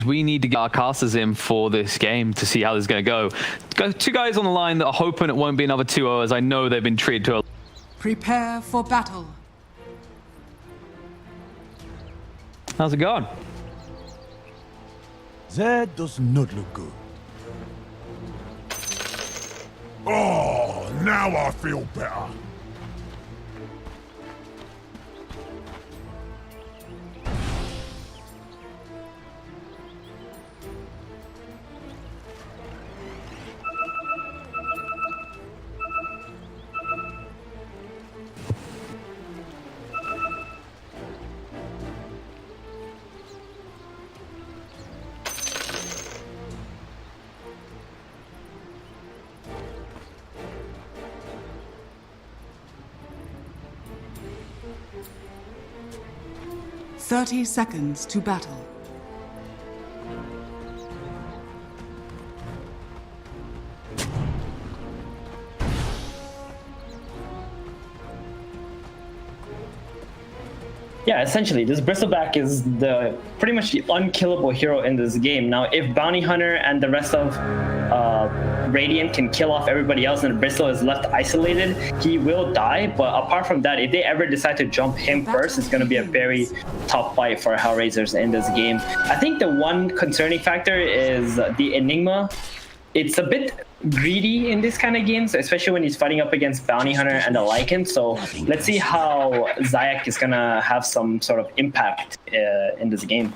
We need to get our casters in for this game to see how this is going to go. Got two guys on the line that are hoping it won't be another 2-0, as I know they've been treated to a... Prepare for battle. How's it going? That does not look good. Oh, now I feel better. "30 seconds to battle." Yeah, essentially, this Bristleback is the pretty much the unkillable hero in this game. Now, if Bounty Hunter and the rest of Radiant can kill off everybody else and Bristle is left isolated, he will die. But apart from that, if they ever decide to jump him first, it's going to be a very tough fight for HellRaisers in this game. I think the one concerning factor is the Enigma. It's a bit greedy in this kind of games, especially when he's fighting up against Bounty Hunter and the Lycan. So let's see how Zayak is going to have some sort of impact in this game.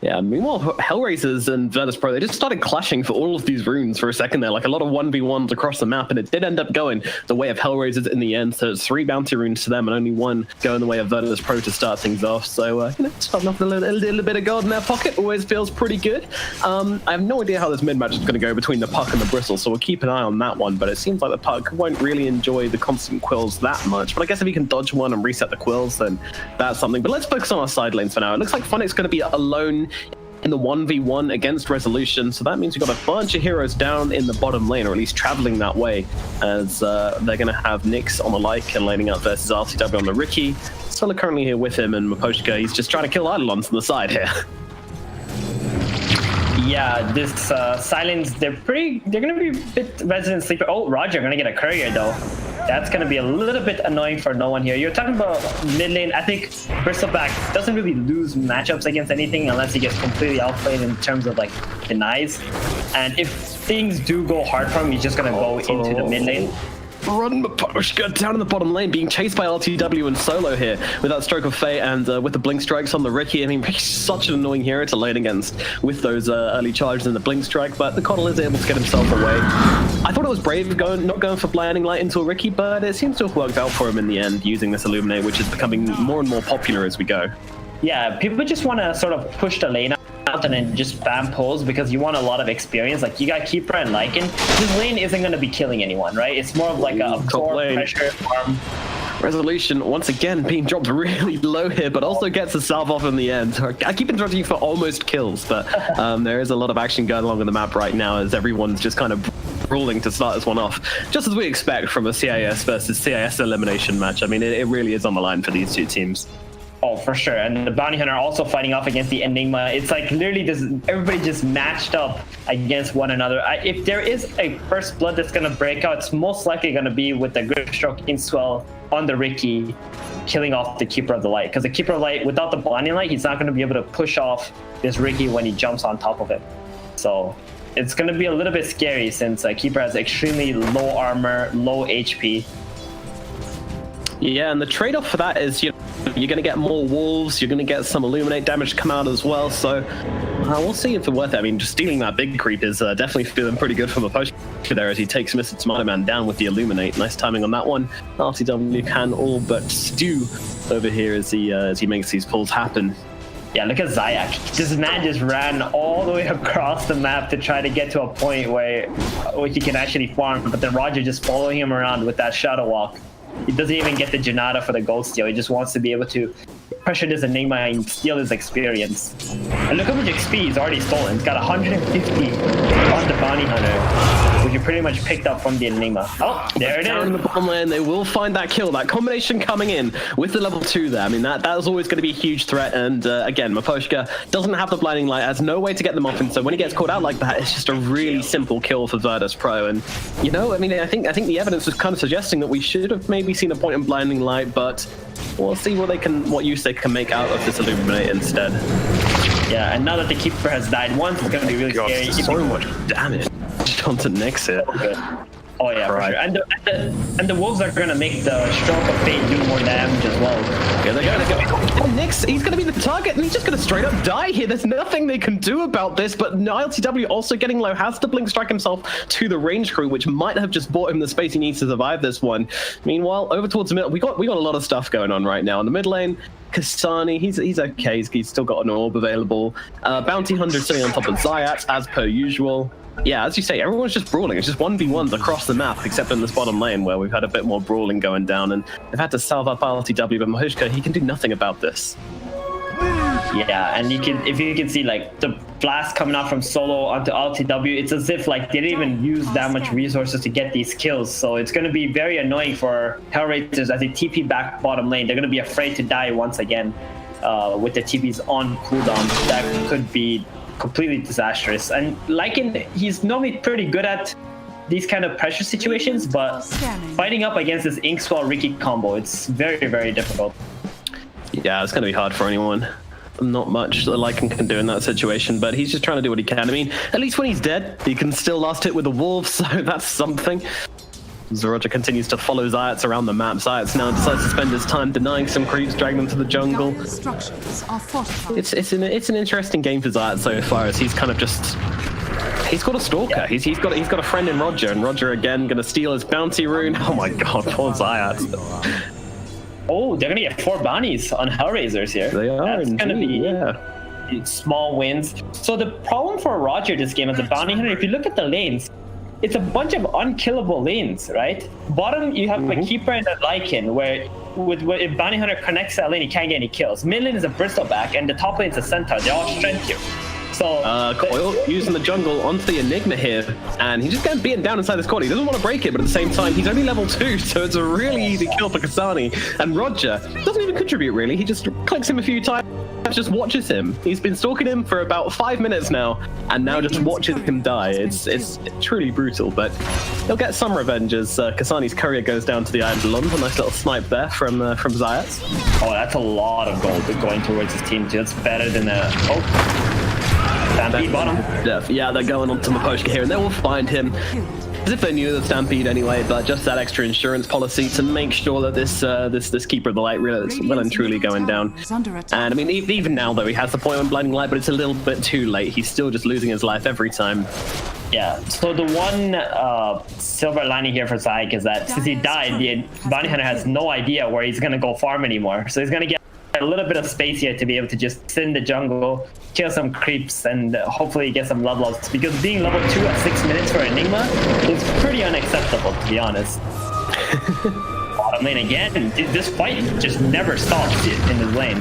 Yeah, meanwhile, HellRaisers and Virtus.pro, they just started clashing for all of these runes for a second there, like a lot of 1v1s across the map, and it did end up going the way of HellRaisers in the end, so it's 3 bounty runes to them and only 1 going the way of Virtus.pro to start things off. So, you know, starting off with a little bit of gold in their pocket always feels pretty good. I have no idea how this mid-match is going to go between the Puck and the Bristle, so we'll keep an eye on that one, but it seems like the Puck won't really enjoy the constant quills that much, but I guess if he can dodge one and reset the quills, then that's something. But let's focus on our side lanes for now. It looks like Funnick's going to be alone in the 1v1 against Resolution, so that means we've got a bunch of heroes down in the bottom lane, or at least traveling that way, as they're going to have Nyx on the Lycan laning up versus RCW on the Riki. Stella currently here with him, and Pushka, he's just trying to kill Eidolons on the side here. Yeah, this Silence, they're going to be a bit resident sleeper. Oh, Roger going to get a courier though. That's going to be a little bit annoying for no one here. You're talking about mid lane. I think Bristleback doesn't really lose matchups against anything unless he gets completely outplayed in terms of like denies. And if things do go hard for him, he's just going to go into the mid lane. Run Pushka down in the bottom lane, being chased by LTW and Solo here with that Stroke of Fate and with the Blink Strikes on the Riki. I mean, he's such an annoying hero to lane against with those early charges and the Blink Strike, but the Coddle is able to get himself away. I thought it was brave not going for Blinding Light into a Riki, but it seems to have worked out for him in the end, using this Illuminate, which is becoming more and more popular as we go. Yeah, people just want to sort of push the lane out and then just spam pulls because you want a lot of experience. Like, you got Keeper and Lycan. This lane isn't going to be killing anyone, right? It's more of like a core pressure farm. Resolution once again being dropped really low here, but also gets a salve off in the end. I keep interrupting you for almost kills, but there is a lot of action going along on the map right now as everyone's just kind of ruling to start this one off, just as we expect from a CIS versus CIS elimination match. I mean, it really is on the line for these two teams. Oh, for sure. And the Bounty Hunter also fighting off against the Enigma. It's like literally this, everybody just matched up against one another. If there is a first blood that's going to break out, it's most likely going to be with the Grip Stroke Inswell on the Riki, killing off the Keeper of the Light. Because the Keeper of the Light, without the Blinding Light, he's not going to be able to push off this Riki when he jumps on top of it. So it's going to be a little bit scary since Keeper has extremely low armor, low HP. Yeah, and the trade-off for that is, you know, you're going to get more wolves, you're going to get some Illuminate damage come out as well, so we'll see if it's worth it. I mean, just stealing that big creep is definitely feeling pretty good from a Pushka there as he takes Mr. Tomato Man down with the Illuminate. Nice timing on that one. RTW can all but stew over here as he makes these pulls happen. Yeah, look at Zayak. This man just ran all the way across the map to try to get to a point where he can actually farm, but then Roger just following him around with that Shadow Walk. He doesn't even get the Janata for the gold steal. He just wants to be able to pressure this Enigma and steal his experience. And look how much XP he's already stolen. He's got 150 on the Bounty Hunter, which you pretty much picked up from the Enigma. Oh, there it Down in the is. bottom lane, they will find that kill. That combination coming in with the level 2 there. I mean, that is always going to be a huge threat. And again, Pushka doesn't have the blinding light, has no way to get them off. And so when he gets caught out like that, it's just a really simple kill for Virtus Pro. And, you know, I mean, I think the evidence was kind of suggesting that we should have maybe seen a point in blinding light, but we'll see what use they can make out of this Illuminate instead. Yeah, and now that the Keeper has died once, it's going to be really scary. So much damage onto Nyx here. Oh yeah, for Right. sure. And the wolves are gonna make the stroke of fate do more damage as well. Yeah, they're go. And Nyx, he's gonna be the target, and he's just gonna straight up die here. There's nothing they can do about this. But ILTW also getting low, has to blink strike himself to the range crew, which might have just bought him the space he needs to survive this one. Meanwhile, over towards the middle, we got a lot of stuff going on right now in the mid lane. Kasani, he's okay. He's still got an orb available. Bounty Hunter sitting on top of Zayat as per usual. Yeah, as you say, everyone's just brawling. It's just 1v1s across the map, except in this bottom lane where we've had a bit more brawling going down, and they've had to salve up LTW, but Pushka, he can do nothing about this. Yeah, and if you can see like the blast coming out from Solo onto LTW, it's as if like they didn't even use that much resources to get these kills. So it's going to be very annoying for HellRaisers as they TP back bottom lane. They're going to be afraid to die once again with the TPs on cooldown. That could be completely disastrous. And Lycan, he's normally pretty good at these kind of pressure situations, but fighting up against this Inkswell Ricky combo, it's very, very difficult. Yeah, it's going to be hard for anyone. Not much that Lycan can do in that situation, but he's just trying to do what he can. I mean, at least when he's dead, he can still last hit with the wolves, so that's something. Roger continues to follow Zayats around the map. Zayats now decides to spend his time denying some creeps, dragging them to the jungle. Structures are fortified. It's an interesting game for Zayat so far, as he's kind of just... He's got a stalker. Yeah. He's got a friend in Roger, and Roger again going to steal his bounty rune. Oh my god, poor Zayat. Oh, they're gonna get 4 bounties on HellRaisers here. They are That's gonna indeed, be yeah. small wins. So the problem for Roger this game as a bounty hunter, if you look at the lanes, it's a bunch of unkillable lanes, right? Bottom, you have a Keeper and a Lycan, where if bounty hunter connects that lane, he can't get any kills. Mid lane is a Bristleback, and the top lane is a Centaur. They're all strength here. So Coil using the jungle onto the Enigma here, and he's just getting beaten down inside this corner. He doesn't want to break it, but at the same time, he's only level 2, so it's a really easy kill for Kasani. And Roger doesn't even contribute, really. He just clicks him a few times, just watches him. He's been stalking him for about 5 minutes now, and now just watches him die. It's truly brutal, but he'll get some revenge as Kasani's courier goes down to the Eidolon. A nice little snipe there from Zayat. oh, that's a lot of gold going towards his team too. That's better than Stampede bottom. Yeah, they're going on to Pushka here, and they will find him. As if they knew the Stampede anyway, but just that extra insurance policy to make sure that this Keeper of the Light really is well and truly going down. And I mean, even now though, he has the point on Blinding Light, but it's a little bit too late. He's still just losing his life every time. Yeah, so the one silver lining here for Zayak is that since he died, the bounty hunter has no idea where he's gonna go farm anymore. So he's gonna get a little bit of space here to be able to just sit in the jungle, kill some creeps, and hopefully get some level ups. Because being level 2 at 6 minutes for Enigma is pretty unacceptable, to be honest. Bottom lane again. This fight just never stops in his lane.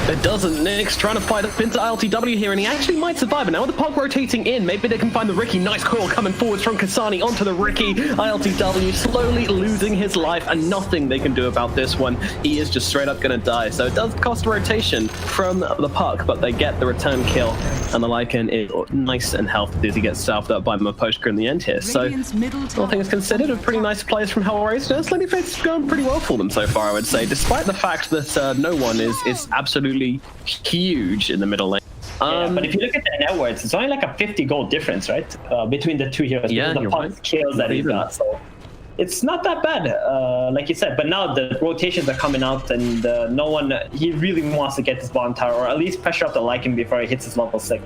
It doesn't. Nyx trying to fight up into ILTW here, and he actually might survive. And now with the puck rotating in, maybe they can find the Ricky. Nice coil coming forwards from Kasani onto the Ricky. ILTW slowly losing his life, and nothing they can do about this one. He is just straight up going to die. So it does cost rotation from the puck, but they get the return kill. And the Lycan is nice and healthy as he gets salved up by Pushka in the end here. So all things considered, a pretty nice plays from HellRaisers. Lady Fate's going pretty well for them so far, I would say, despite the fact that no one is absolutely huge in the middle lane. Yeah, but if you look at the net worth, it's only like a 50 gold difference, right? Between the two heroes. Yeah, the you're right. kills that he's got. So it's not that bad, like you said. But now the rotations are coming out, and no one, he really wants to get this bottom tower, or at least pressure up the Lycan before he hits his level 6.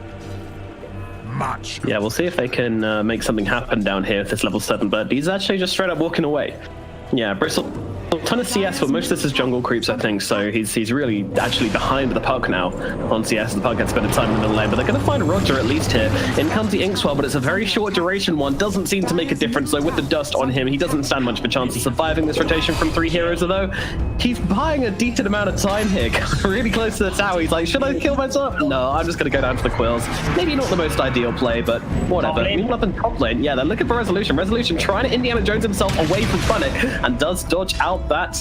Much. Yeah, we'll see if they can make something happen down here with this level 7, but he's actually just straight up walking away. Yeah, Bristle ton of CS, but most of this is jungle creeps, I think. So he's really actually behind the puck now on CS. The puck gets better time in the middle lane, but they're going to find Roger at least here. In comes the Inkswell, but it's a very short duration one. Doesn't seem to make a difference though. With the dust on him, he doesn't stand much of a chance of surviving this rotation from 3 heroes. Although he's buying a decent amount of time here, really close to the tower. He's like, should I kill myself? No, I'm just going to go down to the quills. Maybe not the most ideal play, but whatever. Meanwhile, up in top lane, yeah, they're looking for Resolution. Resolution trying to Indiana Jones himself away from Funnick and does dodge out that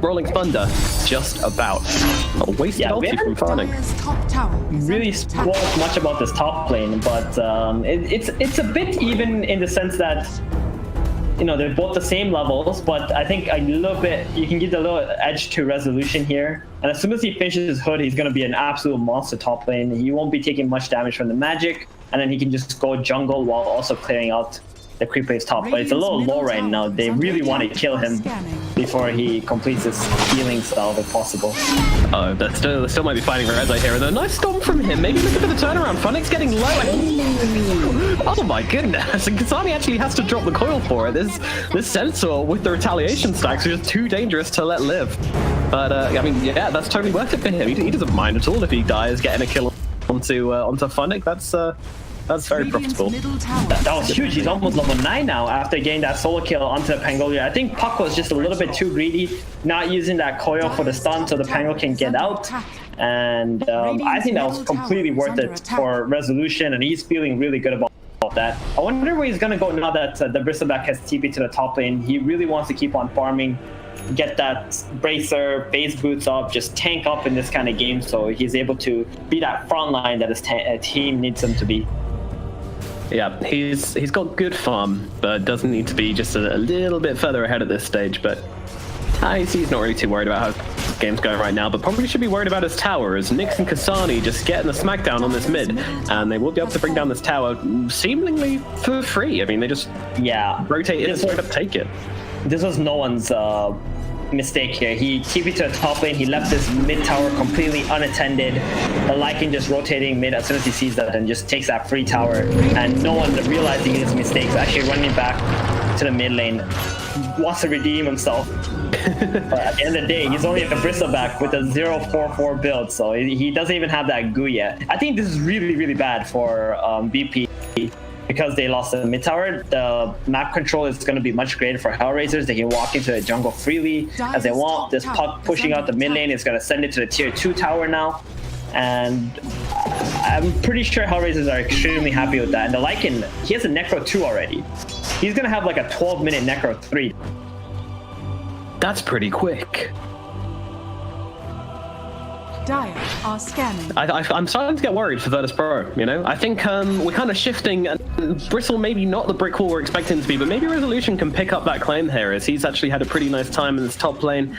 Rolling Thunder just about. A wasted ulti from Funnick. Really spoke much about this top lane, but it's a bit even in the sense that, you know, they're both the same levels, but I think a little bit, you can give a little edge to Resolution here. And as soon as he finishes his hood, he's going to be an absolute monster top lane. He won't be taking much damage from the magic, and then he can just go jungle while also clearing out the creep wave's top. But it's a little low right now. They really want to kill him before he completes his healing spell if possible. Oh, they still might be fighting Reza here. And a nice storm from him. Maybe looking for the turnaround. Funnick's getting low. Oh my goodness. And Kasami actually has to drop the coil for it. This Centaur with the retaliation stacks are just too dangerous to let live. But, I mean, yeah, that's totally worth it for him. He doesn't mind at all if he dies getting a kill onto Funnick. That's very profitable. That was huge. He's almost level 9 now after getting that solo kill onto the Pangolier. I think Puck was just a little bit too greedy, not using that coil for the stun so the Pangol can get out. And I think that was completely worth it for Resolution, and he's feeling really good about that. I wonder where he's going to go now that the Bristleback has TP to the top lane. He really wants to keep on farming, get that bracer, base boots up, just tank up in this kind of game so he's able to be that front line that his team needs him to be. Yeah, he's got good farm, but doesn't need to be just a little bit further ahead at this stage. But he's not really too worried about how the game's going right now, but probably should be worried about his tower, as Nyx and Kasani just getting the smackdown on this mid, and they will be able to bring down this tower seemingly for free. I mean, they just rotate it and straight up take it. This was no one's mistake here. He TP'd to the top lane, he left this mid tower completely unattended. The Lycan just rotating mid as soon as he sees that and just takes that free tower, and no one realizing his mistakes, actually running back to the mid lane, wants to redeem himself. But at the end of the day, he's only at the Bristleback with a 0-4-4 build, so he doesn't even have that goo yet. I think this is really, really bad for BP. Because they lost the mid tower, the map control is going to be much greater for HellRaisers. They can walk into the jungle freely as they want. This Puck pushing out the mid lane is going to send it to the tier 2 tower now. And I'm pretty sure HellRaisers are extremely happy with that. And the Lycan, he has a Necro 2 already. He's going to have like a 12-minute Necro 3. That's pretty quick. Dire are scanning. I'm starting to get worried for Virtus Pro, you know? I think we're kind of shifting, and Bristle maybe not the brick wall we're expecting to be, but maybe Resolution can pick up that claim here, as he's actually had a pretty nice time in this top lane.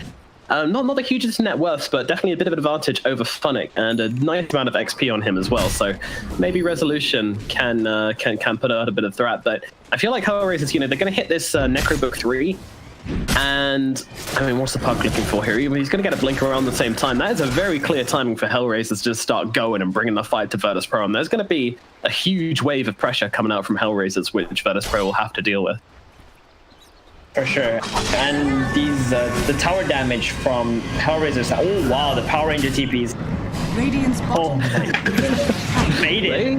Not the hugest net worths, but definitely a bit of an advantage over Funnick, and a nice amount of XP on him as well. So maybe Resolution can put out a bit of threat. But I feel like HellRaisers, you know, they're going to hit this Necrobook 3. And, I mean, what's the Puck looking for here? He's going to get a blink around the same time. That is a very clear timing for HellRaisers to just start going and bringing the fight to Virtus Pro. And there's going to be a huge wave of pressure coming out from HellRaisers, which Virtus Pro will have to deal with. For sure. And these the tower damage from HellRaisers. Oh, wow, the Power Ranger TPs. Radiant's bottom. Baited.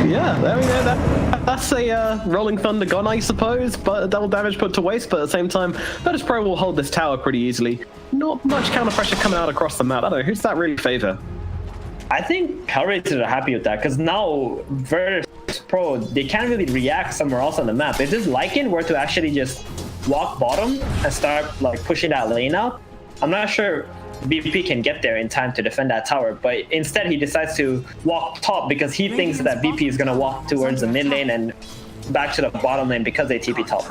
Yeah, there we go. That's a Rolling Thunder gone, I suppose, but double damage put to waste. But at the same time, Virtus Pro will hold this tower pretty easily. Not much counter pressure coming out across the map. I don't know, who's that really favor? I think HellRaisers are happy with that, because now Virtus Pro, they can't really react somewhere else on the map. If this Lycan were to actually just walk bottom and start like pushing that lane out, I'm not sure BP can get there in time to defend that tower, but instead he decides to walk top because he thinks that BP is going to walk towards the mid lane and back to the bottom lane because they TP top.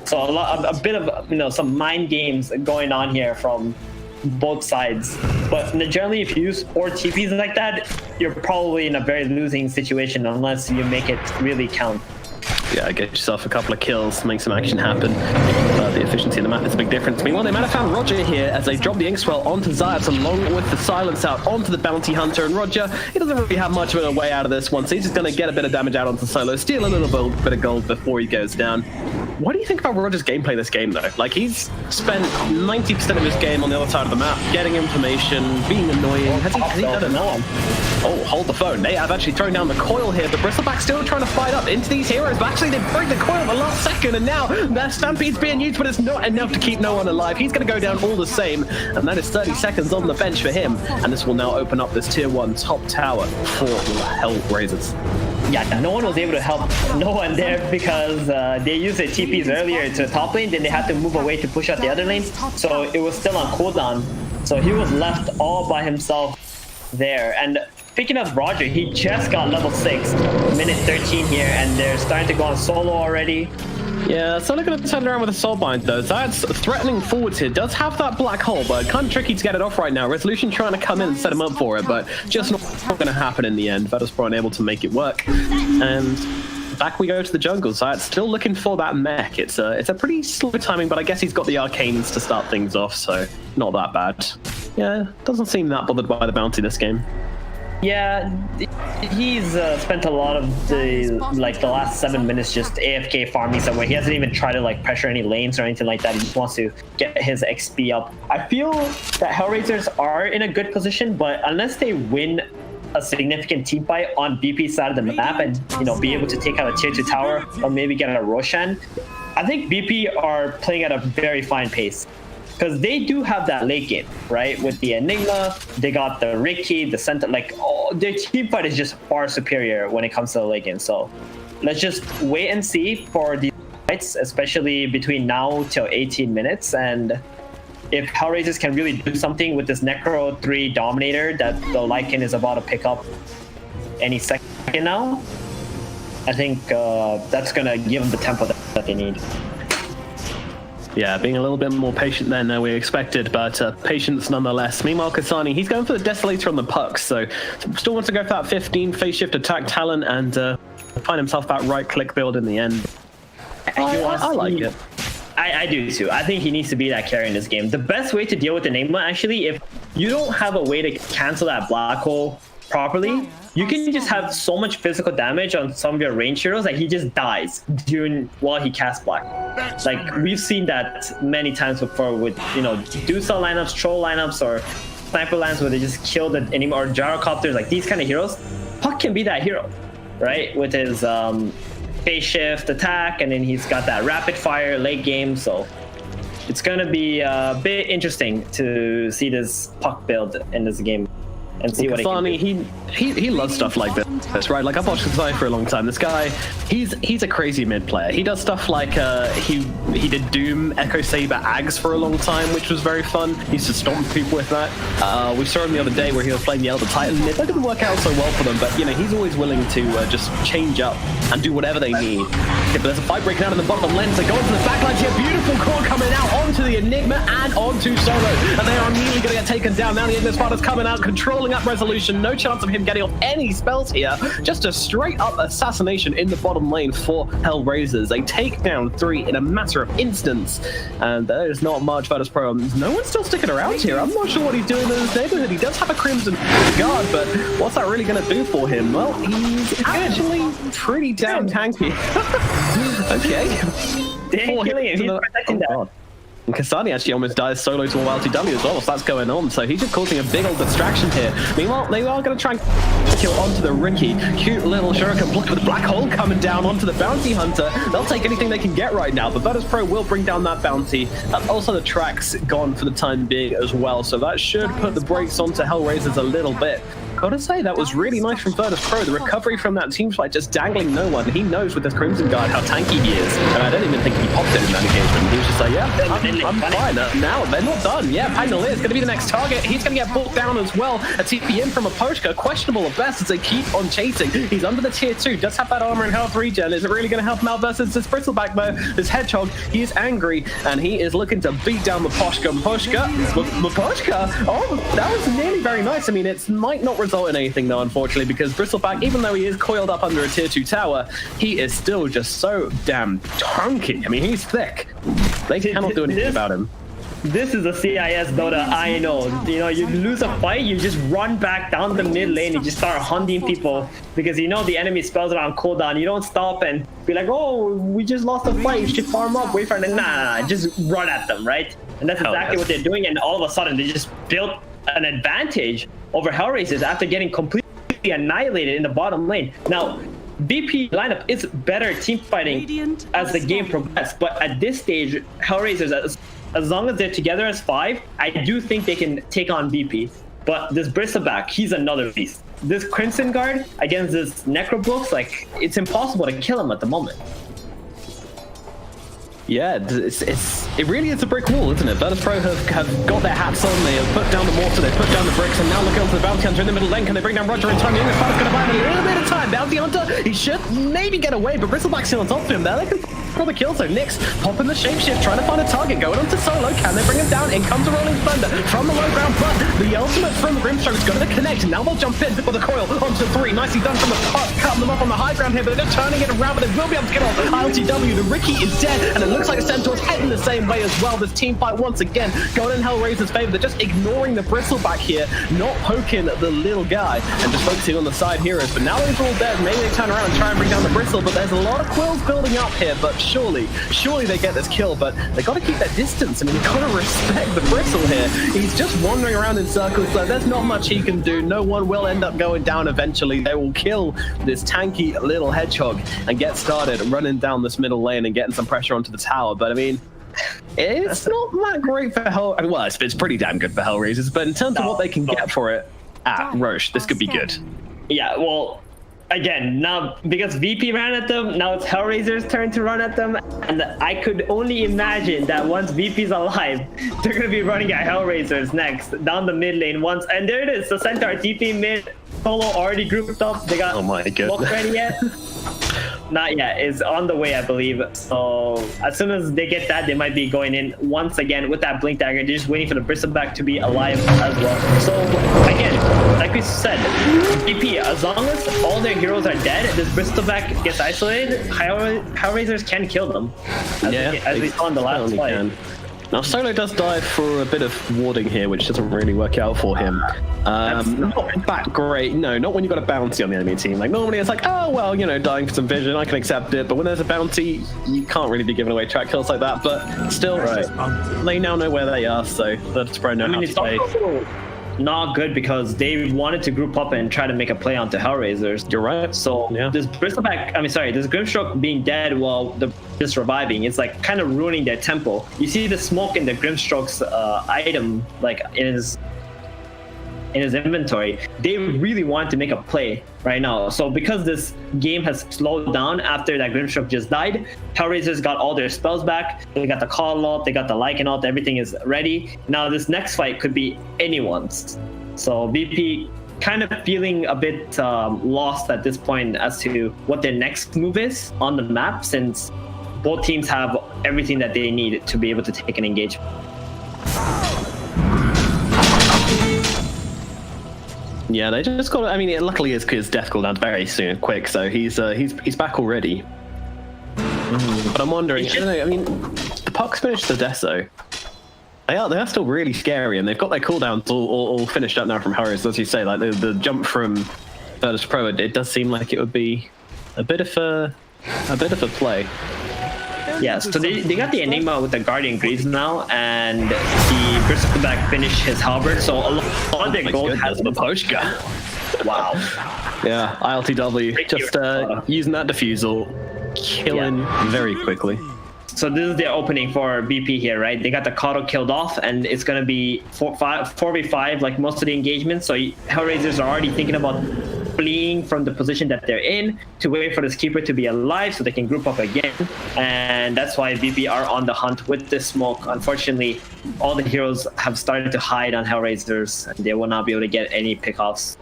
So a bit of, you know, some mind games going on here from both sides. But generally, if you use 4 TPs like that, you're probably in a very losing situation unless you make it really count. Yeah, get yourself a couple of kills, make some action happen. The efficiency of the map is a big difference. Meanwhile, they might have found Roger here as they drop the Inkswell onto Zayat along with the Silence out onto the Bounty Hunter. And Roger, he doesn't really have much of a way out of this one, so he's just going to get a bit of damage out onto Solo, steal a little bit of gold before he goes down. what do you think about Roger's gameplay this game, though? Like, he's spent 90% of his game on the other side of the map, getting information, being annoying. Has he done enough? Oh, hold the phone. They have actually thrown down the coil here, but Bristleback still trying to fight up into these heroes. But actually, they break the coil at the last second, and now that Stampede's being used, but it's not enough to keep no one alive. He's going to go down all the same, and that is 30 seconds on the bench for him. And this will now open up this tier 1 top tower for HellRaisers. Yeah, no one was able to help no one there because they used their TPs earlier to the top lane, then they had to move away to push out the other lanes, so it was still on cooldown. So he was left all by himself there. And speaking of Roger, he just got level 6, minute 13 here, and they're starting to go on solo already. Yeah, so they're going to turn around with a Soulbind, though. Zayat's threatening forwards here. Does have that black hole, but kind of tricky to get it off right now. Resolution trying to come in and set him up for it, but just not going to happen in the end. Vedaspro unable to make it work. And back we go to the jungle. Zayat's still looking for that mech. It's a pretty slow timing, but I guess he's got the arcanes to start things off, so not that bad. Yeah, doesn't seem that bothered by the bounty this game. Yeah, he's spent a lot of the last 7 minutes just AFK farming somewhere. He hasn't even tried to like pressure any lanes or anything like that. He just wants to get his XP up. I feel that HellRaisers are in a good position, but unless they win a significant team fight on BP's side of the map and be able to take out a tier 2 tower or maybe get a Roshan, I think BP are playing at a very fine pace. Because they do have that late game, right? With the Enigma, they got the Ricky, the Center, their team fight is just far superior when it comes to the late game. So let's just wait and see for these fights, especially between now till 18 minutes. And if HellRaisers can really do something with this Necro 3 Dominator that the Lycan is about to pick up any second now, I think that's going to give them the tempo that they need. Yeah, being a little bit more patient than we expected, but patience nonetheless. Meanwhile, Kasani, he's going for the Desolator on the pucks, so still wants to go for that 15 phase shift attack talent and find himself that right-click build in the end. I like it. I do too. I think he needs to be that carry in this game. The best way to deal with Enigma, actually, if you don't have a way to cancel that black hole properly, you can just have so much physical damage on some of your range heroes that he just dies while he casts black. Like, we've seen that many times before with, Dusa lineups, Troll lineups, or Sniper lines where they just kill the enemy, or Gyrocopters, like these kind of heroes. Puck can be that hero, right? With his phase shift attack, and then he's got that rapid fire late game, so it's going to be a bit interesting to see this Puck build in this game. And see what he loves stuff like this, right? Like, I've watched Kasani for a long time. This guy, he's a crazy mid player. He does stuff like he did Doom Echo Saber Ags for a long time, which was very fun. He used to stomp people with that. We saw him the other day where he was playing the Elder Titan. It didn't work out so well for them, but he's always willing to just change up and do whatever they need. Okay, but there's a fight breaking out in the bottom lane. They go into the backlines here. Beautiful core coming out onto the Enigma and onto Solo, and they are immediately going to get taken down. Now the Enigma Sparta's coming out, controlling up Resolution. No chance of him getting off any spells here. Just a straight up assassination in the bottom lane for HellRaisers. They take down 3 in a matter of instants, and there is not much Vedaspro. No one's still sticking around here. I'm not sure what he's doing in his neighborhood. He does have a Crimson Guard, but what's that really going to do for him? Well, he's actually pretty damn tanky. Okay. They're killing him. He's protecting that. And Kasani actually almost dies solo to a wild TW as well, so that's going on. So he's just causing a big old distraction here. Meanwhile, they are going to try and kill onto the Ricky. Cute little Shuriken blocked with a black hole coming down onto the Bounty Hunter. They'll take anything they can get right now, but Vedaspro will bring down that Bounty. That's also the tracks gone for the time being as well, so that should put the brakes onto HellRaisers a little bit. Gotta say, that was really nice from Vedaspro. The recovery from that team fight, just dangling no one. He knows with his Crimson Guard how tanky he is. And I don't even think he popped it in that engagement. He was just like, yeah, I'm fine. Now, they're not done. Yeah, Pagnalir is going to be the next target. He's going to get booked down as well. A TP in from a Pushka. Questionable at best as they keep on chasing. He's under the tier 2. Does have that armor and health regen. Is it really going to help him out versus this Bristleback though? This Hedgehog, he is angry and he is looking to beat down the Pushka. Pushka? Oh, that was nearly very nice. I mean, it might not result in anything though, unfortunately, because Bristleback, even though he is coiled up under a tier 2 tower, he is still just so damn tanky. I mean, he's thick. They cannot do anything about him. This is a CIS Dota, I know. You know, you lose a fight, you just run back down the mid lane and just start hunting people because you know the enemy spells are on cooldown. You don't stop and be like, oh, we just lost a fight, you should farm up, wait for it. Nah, just run at them, right? And that's exactly what they're doing, and all of a sudden they just built an advantage over HellRaisers after getting completely annihilated in the bottom lane. Now, VP lineup is better team fighting as the game progresses, but at this stage, HellRaisers, as long as they're together as 5, I do think they can take on VP. But this Bristleback, he's another beast. This Crimson Guard against this Necrobrooks, like, it's impossible to kill him at the moment. Yeah, it really is a brick wall, isn't it? Pro have got their hats on, they have put down the mortar, they've put down the bricks, and now looking onto the Bounty Hunter in the middle lane. Can they bring down Roger in time? The English Fighter's going to buy him a little bit of time. Bounty Hunter, he should maybe get away, but Bristleback's still on top of him there. They can pull the kill, so Nyx popping the shapeshift, trying to find a target, going onto solo. Can they bring him down? In comes a Rolling Thunder from the low ground, but the ultimate from the Grimstroke's going to connect. Now they'll jump in with the coil onto 3. Nicely done from the top, cutting them off on the high ground here, but they're turning it around, but they will be able to get off ILTW. The Ricky is dead, and it looks like the Centaur's heading the same way as well. This team fight once again going in HellRaisers' favor. They're just ignoring the Bristleback here, not poking the little guy, and just focusing on the side heroes. But now they're all dead. Maybe they turn around and try and bring down the Bristle, but there's a lot of quills building up here. But surely they get this kill, but they got to keep that distance. I mean, you got to respect the Bristle here. He's just wandering around in circles, so there's not much he can do. No one will end up going down eventually. They will kill this tanky little hedgehog and get started running down this middle lane and getting some pressure onto the tower. But I mean, it's not that great for Hell. I mean, well, it's pretty damn good for HellRaisers, but in terms of what they can get for it, Roche, this could be good. Yeah, well, again, now because VP ran at them, now it's HellRaisers' turn to run at them, and I could only imagine that once VP's alive, they're gonna be running at HellRaisers next down the mid lane once, and there it is. The Centaur TP mid solo already grouped up. They got smoke ready yet? Not yet. It's on the way, I believe. So as soon as they get that, they might be going in once again with that blink dagger. They're just waiting for the Bristleback to be alive as well. So again, like we said, VP, as long as all their heroes are dead, this Bristleback gets isolated, HellRaisers can kill them. As we saw in the last fight. Now Solo does dive for a bit of warding here, which doesn't really work out for him. Not that great. No, not when you've got a bounty on the enemy team. Like normally it's like, oh well, you know, dying for some vision, I can accept it. But when there's a bounty, you can't really be giving away track kills like that. But still, they now know where they are, so let's probably know how to play. Not good because they wanted to group up and try to make a play onto HellRaisers. You're right. So this Bristleback, this Grimstroke being dead while just reviving, it's like kind of ruining their tempo. You see the smoke in the Grimstroke's item, like in his inventory. They really want to make a play right now. So because this game has slowed down after that Grimstroke just died, HellRaisers got all their spells back. They got the call out, they got the Lycan out, everything is ready. Now this next fight could be anyone's. So VP kind of feeling a bit lost at this point as to what their next move is on the map, since both teams have everything that they need to be able to take an engagement. Yeah, they just got. I mean, luckily his death cooldown's very soon, quick, so he's back already. But I'm wondering, I don't know. I mean, the Pucks finished the Deso. They are still really scary, and they've got their cooldowns all finished up now from HellRaisers, as you say. Like the jump from Virtus Pro, it does seem like it would be a bit of a play. Yeah, so they got the Enigma with the Guardian Greaves now, and the Bristleback finished his halberd, so a lot of their gold has the Pushka. Wow. Yeah, ILTW, just using that diffusal, killing very quickly. So this is their opening for BP here, right? They got the Kato killed off, and it's going to be 4v5 like most of the engagements. So HellRaisers are already thinking about fleeing from the position that they're in to wait for this Keeper to be alive so they can group up again. And that's why BP are on the hunt with this smoke. Unfortunately, all the heroes have started to hide on HellRaisers, and they will not be able to get any pickoffs.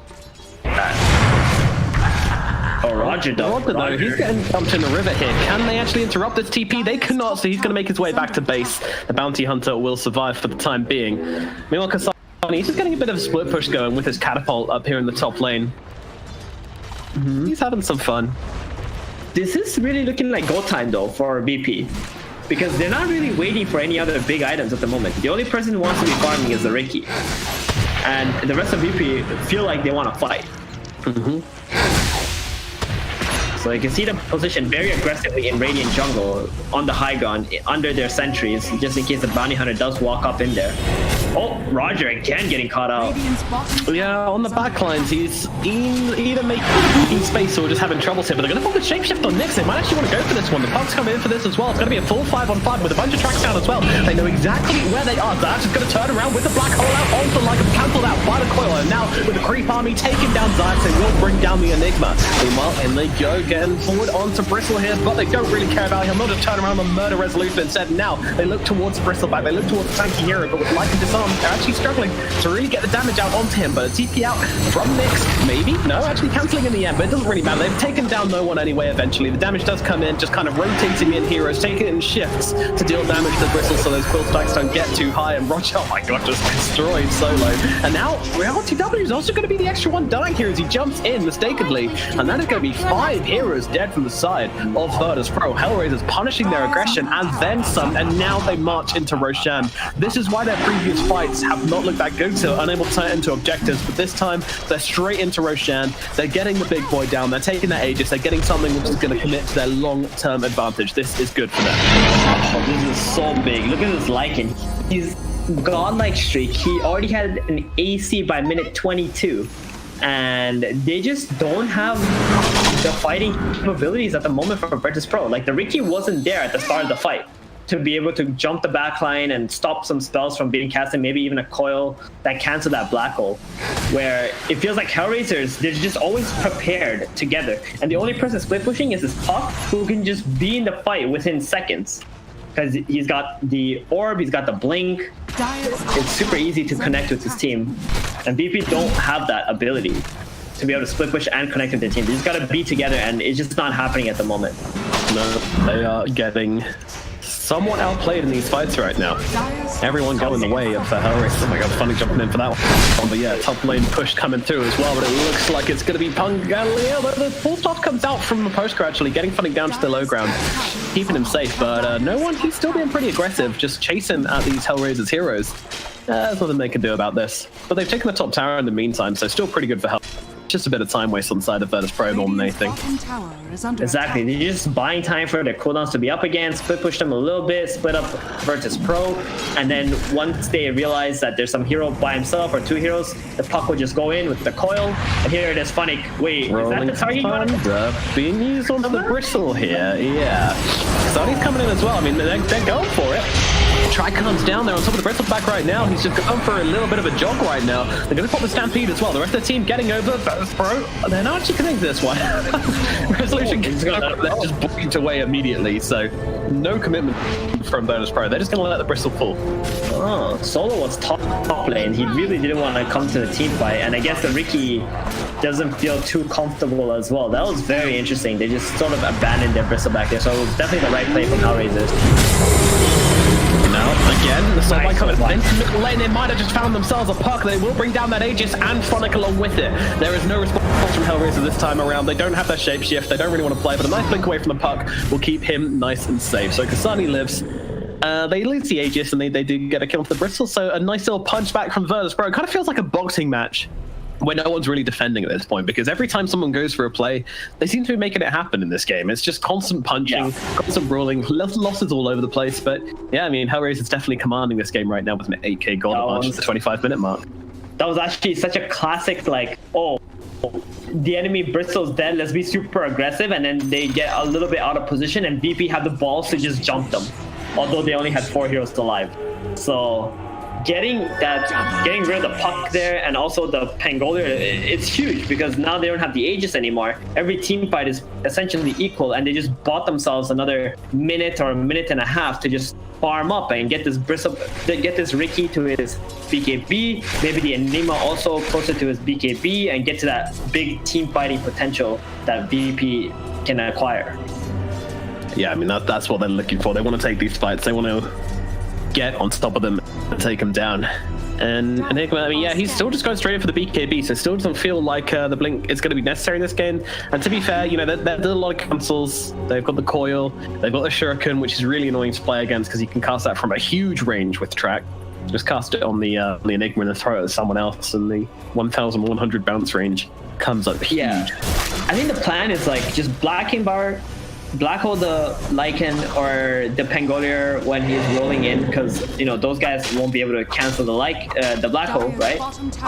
Oh, Roger though. He's getting dumped in the river here. Can they actually interrupt this TP? They cannot, so he's going to make his way back to base. The Bounty Hunter will survive for the time being. Meanwhile, Kasani, he's just getting a bit of a split push going with his catapult up here in the top lane. He's having some fun. This is really looking like go time though for BP. because they're not really waiting for any other big items at the moment. The only person who wants to be farming is the Riki. And the rest of VP feel like they want to fight. So you can see them position very aggressively in Radiant jungle on the high ground under their sentries, just in case the bounty hunter does walk up in there. Oh, Roger again getting caught out. Radiant's bottom Yeah, on the back lines, he's either making space or just having troubles here, but they're going to put the shapeshift on Nyx. They might actually want to go for this one. The Puck's coming in for this as well. It's going to be a full 5-on-5 with a bunch of tracks down as well. They know exactly where they are. Zayas is going to turn around with the black hole out onto like a cancelled out by the coil. And now with the creep army taking down Zayas, they will bring down the Enigma. Meanwhile, in they go, getting forward onto Bristle here, but they don't really care about him. They'll just turn around and murder Resolution instead. Now they look towards Bristleback. They look towards the tanky hero, but with Like and Disarm, they're actually struggling to really get the damage out onto him. But a TP out from Nyx, maybe? No, actually cancelling in the end, but it doesn't really matter. They've taken down no one anyway eventually. The damage does come in, just kind of rotating in heroes, taking it in shifts to deal damage to Bristle so those quill stacks don't get too high. And Roger, oh my god, just destroyed Solo. And now Reality W is also going to be the extra one dying here as he jumps in mistakenly. And that is going to be 5 heroes dead from the side of Virtus Pro. HellRaisers punishing their aggression and then some, and now they march into Roshan. This is why their previous fights have not looked that good, so unable to turn into objectives, but this time they're straight into Roshan. They're getting the big boy down, they're taking their Aegis, they're getting something which is going to commit to their long-term advantage. This is good for them. Oh, this is so big. Look at this Lycan. He's godlike streak. He already had an AC by minute 22. And they just don't have the fighting capabilities at the moment for Virtus Pro. Like, the Riki wasn't there at the start of the fight to be able to jump the backline and stop some spells from being casted, maybe even a coil that cancel that black hole. Where it feels like HellRaisers, they're just always prepared together. And the only person split pushing is this Puck, who can just be in the fight within seconds. Because he's got the orb, he's got the blink. It's super easy to connect with his team. And VP don't have that ability to be able to split push and connect with their team. They just gotta be together, and it's just not happening at the moment. No, they are getting somewhat outplayed in these fights right now. Everyone going the way of HellRaisers. Oh my god, funny jumping in for that one. But yeah, top lane push coming through as well, but it looks like it's going to be Pungaleo. The full stop comes out from the Pushka actually, getting Funny down to the low ground, keeping him safe, but no one, he's still being pretty aggressive, just chasing at these HellRaisers heroes. There's nothing they can do about this. But they've taken the top tower in the meantime, so still pretty good for Hell. Just a bit of time waste on the side of Virtus Pro more than anything. Exactly, they're just buying time for their cooldowns to be up again, split push them a little bit, split up Virtus Pro, and then once they realize that there's some hero by himself or 2 heroes, the Puck will just go in with the coil, and here it is, Funny. Wait, Rolling is that the target? Thunder being used onto the Bristle here, yeah. Sonny's coming in as well, I mean, they're going for it. Tricon's down there on top of the Bristleback right now. He's just going for a little bit of a jog right now. They're going to pop the Stampede as well. The rest of the team getting over Virtus Pro. They're not actually connecting this one. Resolution gets over. They're just blocked away immediately. So no commitment from Virtus Pro. They're just going to let the Bristle pull. Oh, Solo was top lane. He really didn't want to come to the team fight. And I guess the Riki doesn't feel too comfortable as well. That was very interesting. They just sort of abandoned their Bristleback there. So it was definitely the right play from HellRaisers. Now, again, the Soulbind coming into middle lane. They might have just found themselves a Puck. They will bring down that Aegis and Phonic along with it. There is no response from HellRaiser this time around. They don't have their shapeshift. They don't really want to play, but a nice blink away from the Puck will keep him nice and safe. So Kasani lives. They lose the Aegis and they do get a kill for the Bristle. So a nice little punch back from Virtus Pro. It kind of feels like a boxing match where no one's really defending at this point, because every time someone goes for a play, they seem to be making it happen in this game. It's just constant punching, constant brawling, losses all over the place. But yeah, I mean, HellRaiser is definitely commanding this game right now with an 8k gold advantage at the 25-minute mark. That was actually such a classic, like, oh, the enemy Bristol's dead, let's be super aggressive, and then they get a little bit out of position, and VP had the balls to just jump them, although they only had 4 heroes alive. So getting rid of the Puck there and also the Pangolier, it's huge, because now they don't have the Aegis anymore. Every team fight is essentially equal, and they just bought themselves another minute or a minute and a half to just farm up and get this Riki to his BKB, maybe the Enigma also closer to his BKB, and get to that big team fighting potential that VP can acquire. Yeah, I mean, that's what they're looking for. They want to take these fights. They want to get on top of them and take them down. And Enigma, I mean, yeah, he's still just going straight in for the BKB, so still doesn't feel like the blink is going to be necessary in this game. And to be fair, you know, there's a lot of cancels. They've got the coil, they've got the shuriken, which is really annoying to play against because you can cast that from a huge range with track. Just cast it on the Enigma and then throw it at someone else, and the 1,100 bounce range comes up huge. Yeah, I think the plan is like just black hole the Lycan or the Pangolier when he's rolling in, because you know those guys won't be able to cancel the black hole, right?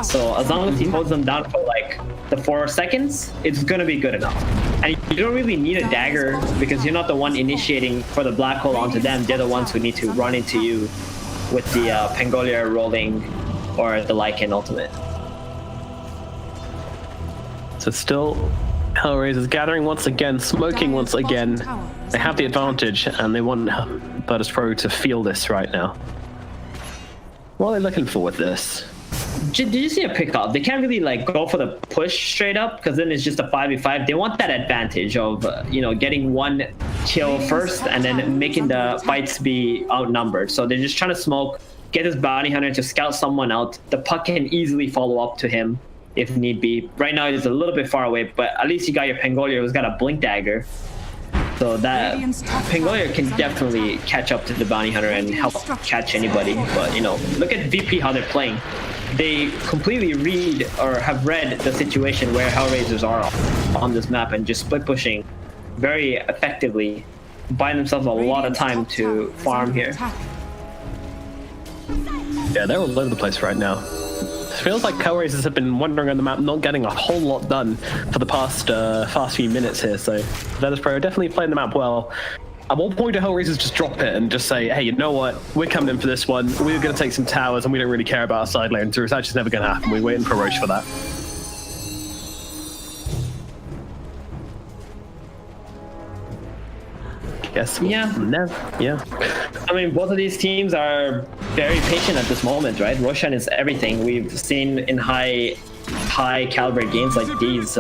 So as long as he holds them down for like the 4 seconds, it's gonna be good enough. And you don't really need a dagger because you're not the one initiating for the black hole onto them. They're the ones who need to run into you with the Pangolier rolling or the Lycan ultimate. So still, HellRaisers gathering once again, smoking once again. They have the advantage, and they want Bo3 to feel this right now. What are they looking for with this? Did you see a pickup? They can't really like go for the push straight up because then it's just a 5v5. They want that advantage of you know, getting one kill first and then making the fights be outnumbered. So they're just trying to smoke, get this bounty hunter to scout someone out. The puck can easily follow up to him if need be. Right now he's a little bit far away, but at least you got your Pangolier who's got a blink dagger. So that Pangolier can definitely catch up to the bounty hunter and help catch anybody. But you know, look at VP how they're playing. They completely read or have read the situation where HellRaisers are on this map and just split pushing very effectively, buying themselves a lot of time to farm here. Yeah, they're all over the place right now. It feels like HellRaisers have been wandering on the map, not getting a whole lot done for the past few minutes here. So Bo3 are definitely playing the map well. At what point do HellRaisers just drop it and just say, hey, you know what? We're coming in for this one. We're going to take some towers, and we don't really care about our side lane. So it's actually never going to happen. We're waiting for Roche for that. Guess yeah. Never. Yeah. I mean, both of these teams are very patient at this moment, right? Roshan is everything. We've seen in high caliber games like these.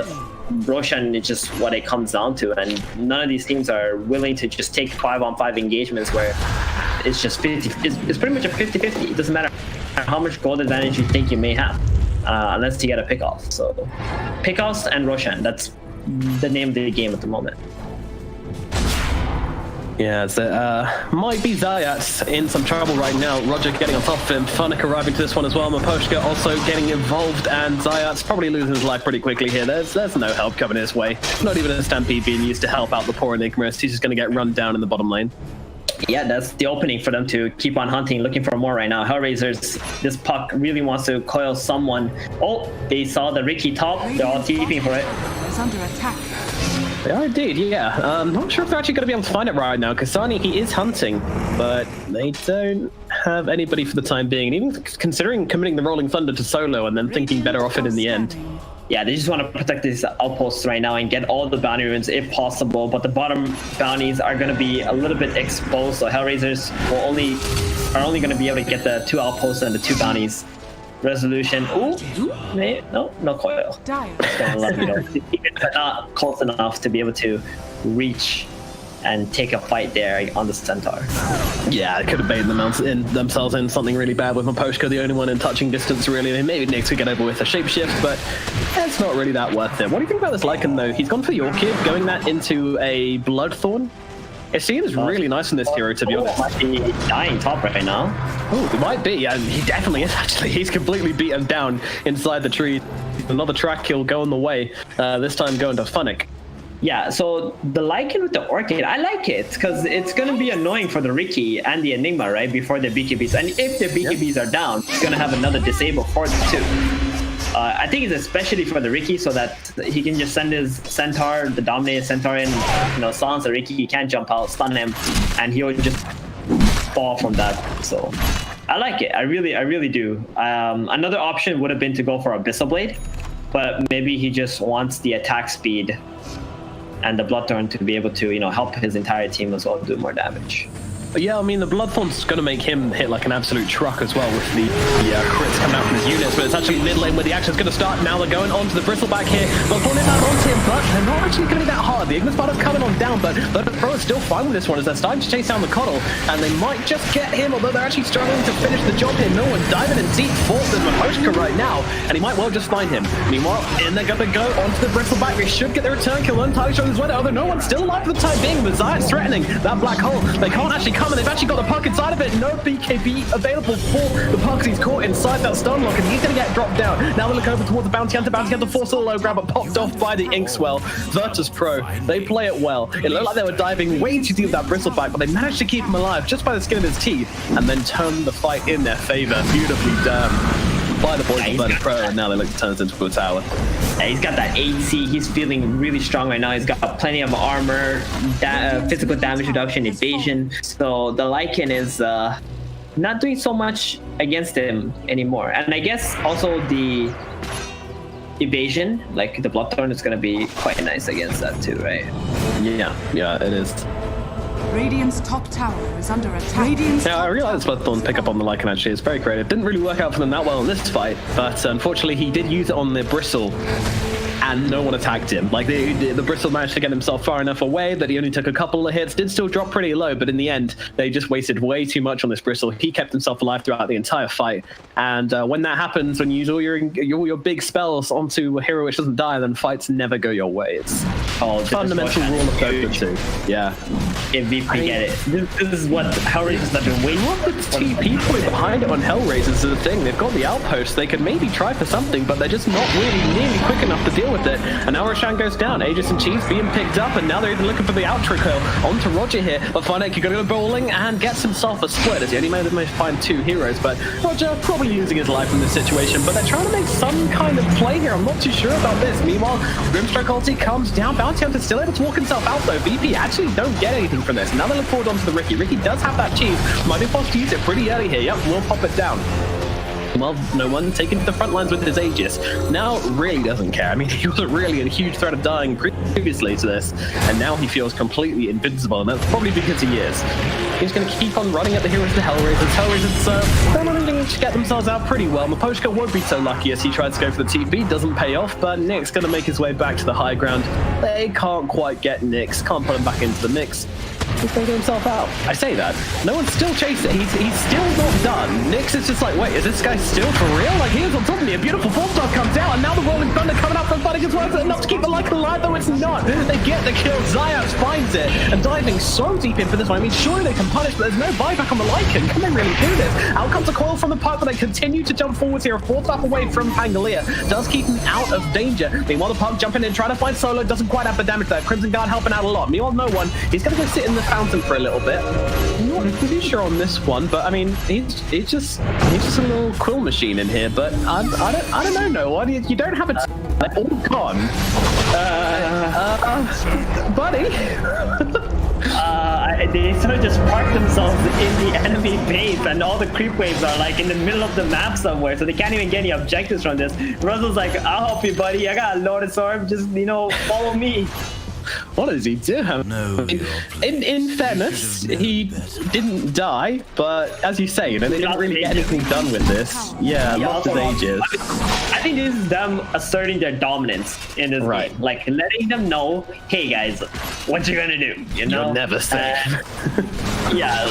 Roshan is just what it comes down to, and none of these teams are willing to just take 5-on-5 engagements where it's just 50. It's pretty much a 50-50. It doesn't matter how much gold advantage you think you may have, unless you get a pick-off. So, pick-offs and Roshan, that's the name of the game at the moment. Yeah, so might be Zayat in some trouble right now. Roger getting on top of him. Funnick arriving to this one as well. Pushka also getting involved, and Zayat's probably losing his life pretty quickly here. There's no help coming his way. Not even a Stampede being used to help out the poor Enigmist. He's just going to get run down in the bottom lane. Yeah, that's the opening for them to keep on hunting, looking for more right now. HellRaisers, this puck really wants to coil someone. Oh, they saw the Ricky top. They're all TPing for it. Is under attack. They are indeed, yeah. Not sure if they're actually going to be able to find it right now. Kasani, he is hunting, but they don't have anybody for the time being. And even considering committing the Rolling Thunder to solo and then thinking better off it in the end. Yeah, they just want to protect these outposts right now and get all the bounty runes if possible. But the bottom bounties are going to be a little bit exposed, so HellRaisers are only going to be able to get the 2 outposts and the 2 bounties. Resolution. Ooh, no coil. Not close enough to be able to reach and take a fight there on the Centaur. Yeah, it could have baited themselves in something really bad with Pushka, the only one in touching distance, really. I mean, maybe Nyx could get over with a shapeshift, but it's not really that worth it. What do you think about this Lycan, though? He's gone for your kid, going that into a Bloodthorn. It seems really nice in this hero, to be honest. Might be dying top right now. Oh, it might be. Yeah, he definitely is, actually. He's completely beaten down inside the tree. Another track kill going the way, this time going to Funnick. Yeah, so the Lycan with the Orchid, I like it, because it's going to be annoying for the Riki and the Enigma, right, before the BKBs. And if the BKBs are down, it's going to have another disable for them, too. I think it's especially for the Riki, so that he can just send his Centaur, the Dominated Centaur in, silence the Riki, he can't jump out, stun him, and he'll just fall from that. So I like it, I really do. Another option would have been to go for Abyssal Blade, but maybe he just wants the attack speed and the Bloodthorn to be able to, help his entire team as well do more damage. Yeah, I mean, the Bloodthorn's going to make him hit like an absolute truck as well with the crits coming out from his units, but it's actually mid lane where the action's going to start. Now they're going on to the Bristleback here. Bloodthorn is out onto him, but they're not actually going to be that hard. The Ignis Spider's coming on down, but the Pro is still fine with this one as they're starting to chase down the Coddle, and they might just get him, although they're actually struggling to finish the job here. No one's diving in deep force in Pushka right now, and he might well just find him. Meanwhile, and they're going to go onto the Bristleback. They should get the return kill. Entirely sure this weather, although no one's still alive for the time being. The Zayat's threatening that black hole. They can't actually come, and they've actually got the puck inside of it. No BKB available for the puck. He's caught inside that stun lock, and he's going to get dropped down. Now they look over towards the Bounty Hunter. Bounty Hunter forced a low grab, but popped off by the Inkswell. Virtus Pro, they play it well. It looked like they were diving way too deep with that Bristleback, but they managed to keep him alive just by the skin of his teeth, and then turn the fight in their favor. Beautifully done by the boys of Virtus Pro, and now they look to turn it into a tower. Yeah, he's got that AC. He's feeling really strong right now. He's got plenty of armor, physical damage reduction, evasion. So the Lycan is not doing so much against him anymore. And I guess also the evasion, like the Bloodthorn, is going to be quite nice against that too, right? Yeah, it is. Radiant's top tower is under attack. Radiant's I realized Bloodthorn pick up on the Lycan actually. It's very creative. Didn't really work out for them that well in this fight, but unfortunately he did use it on the Bristle, and no one attacked him. Like the Bristle managed to get himself far enough away that he only took a couple of hits, did still drop pretty low, but in the end, they just wasted way too much on this Bristle. He kept himself alive throughout the entire fight. And when that happens, when you use all your big spells onto a hero which doesn't die, then fights never go your way. It's fundamental rule of Dota 2. Yeah. If we get it. This is what HellRaisers have been waiting for. The TP point behind it on HellRaisers is the thing. They've got the outpost. They could maybe try for something, but they're just not really nearly quick enough to deal with it. And now Roshan goes down. Aegis and Cheese being picked up, and now they're even looking for the outro kill onto Roger here. But Finake going to go bowling and gets himself a split as he only managed to find 2 heroes. But Roger probably losing his life in this situation, but they're trying to make some kind of play here. I'm not too sure about this. Meanwhile, Grimstroke ulti comes down. Bounty Hunter still able to walk himself out though. VP actually don't get anything from this. Now they look forward onto the Ricky. Ricky does have that cheese. Might be forced to use it pretty early here. Yep, we'll pop it down. Well, no one taken to the front lines with his Aegis. Now really doesn't care. I mean, he wasn't really a huge threat of dying previously to this, and now he feels completely invincible, and that's probably because he is. He's going to keep on running at the heroes, the HellRaisers. HellRaisers, they're managing to get themselves out pretty well. Maposhka won't be so lucky as he tries to go for the TP. Doesn't pay off, but Nyx going to make his way back to the high ground. They can't quite get Nyx. Can't put him back into the mix. He's going to get himself out. I say that. No one's still chasing. He's still not done. Nyx is just like, wait, is this guy still for real? Like, he is on top of me. A beautiful 4-star comes out, and now the Rolling Thunder coming out from Buddy as well. Is it enough to keep the Lycan alive? Though it's not. They get the kill. Zayat finds it, and diving so deep in for this one. I mean, surely they can punish, but there's no buyback on the Lycan. Can they really do this? Out comes a coil from the puck, but they continue to jump forwards here. A 4-star away from Pangalia. Does keep him out of danger. Meanwhile, the puck jumping in, trying to find Solo. Doesn't quite have the damage there. Crimson Guard helping out a lot. Meanwhile, no one. He's going to go sit in the fountain for a little bit. I'm not pretty sure on this one, but I mean, he's just a little quill machine in here. But I don't know, Noah. You don't have it. They're all gone. Buddy. They sort of just park themselves in the enemy base, and all the creep waves are like in the middle of the map somewhere, so they can't even get any objectives from this. Russell's like, I'll help you, buddy. I got a Lotus Orb. Just, follow me. What does he do? No, in fairness, he didn't die, but as you say, they didn't really get anything done with this. Yeah, lots of Aegis. I think this is them asserting their dominance in this game. Like, letting them know, hey guys, what you gonna do, You're never safe. Yeah,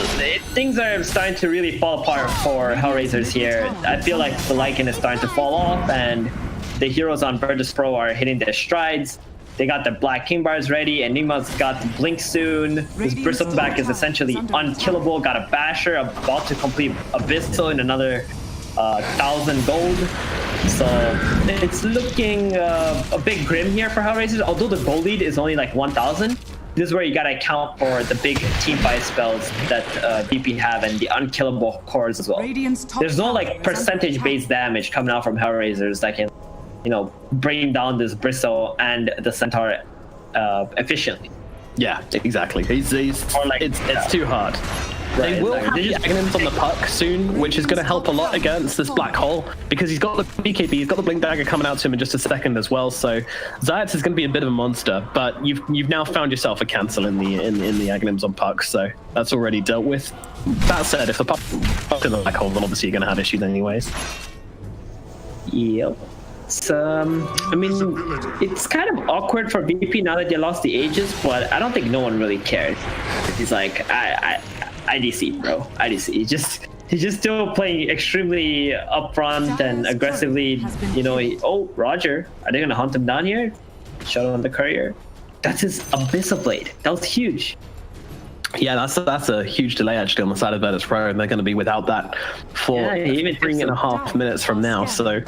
things are starting to really fall apart for HellRaisers here. I feel like the Lycan is starting to fall off, and the heroes on Virtus Pro are hitting their strides. They got the Black King bars ready, and Enigma's got the Blink soon. This Bristleback is essentially unkillable. Got a Basher about to complete Abyssal in another 1,000 gold. So it's looking a bit grim here for HellRaisers. Although the gold lead is only like 1,000, this is where you gotta account for the big team fight spells that BP have and the unkillable cores as well. There's no like percentage-based damage coming out from HellRaisers that can, bring down this Bristle and the Centaur efficiently. Yeah, exactly. It's too hard. They will exactly. have They the just- Aghanims on the puck soon, which is going to help a lot against this black hole because he's got the BKB, he's got the Blink Dagger coming out to him in just a second as well. So Zayats is going to be a bit of a monster, but you've now found yourself a cancel in the Aghanims on puck, so that's already dealt with. That said, if the puck's in the black hole, then obviously you're going to have issues anyways. Yep. So, I mean, it's kind of awkward for VP now that they lost the Aegis, but I don't think no one really cared. He's like, IDC, bro, IDC. He's just still playing extremely upfront and aggressively. You know, oh, Roger, are they gonna hunt him down here? Shut on the courier. That's his Abyssal Blade. That was huge. Yeah, that's a huge delay actually on the side of Virtus Pro, and they're going to be without that for even 3.5 minutes from now. So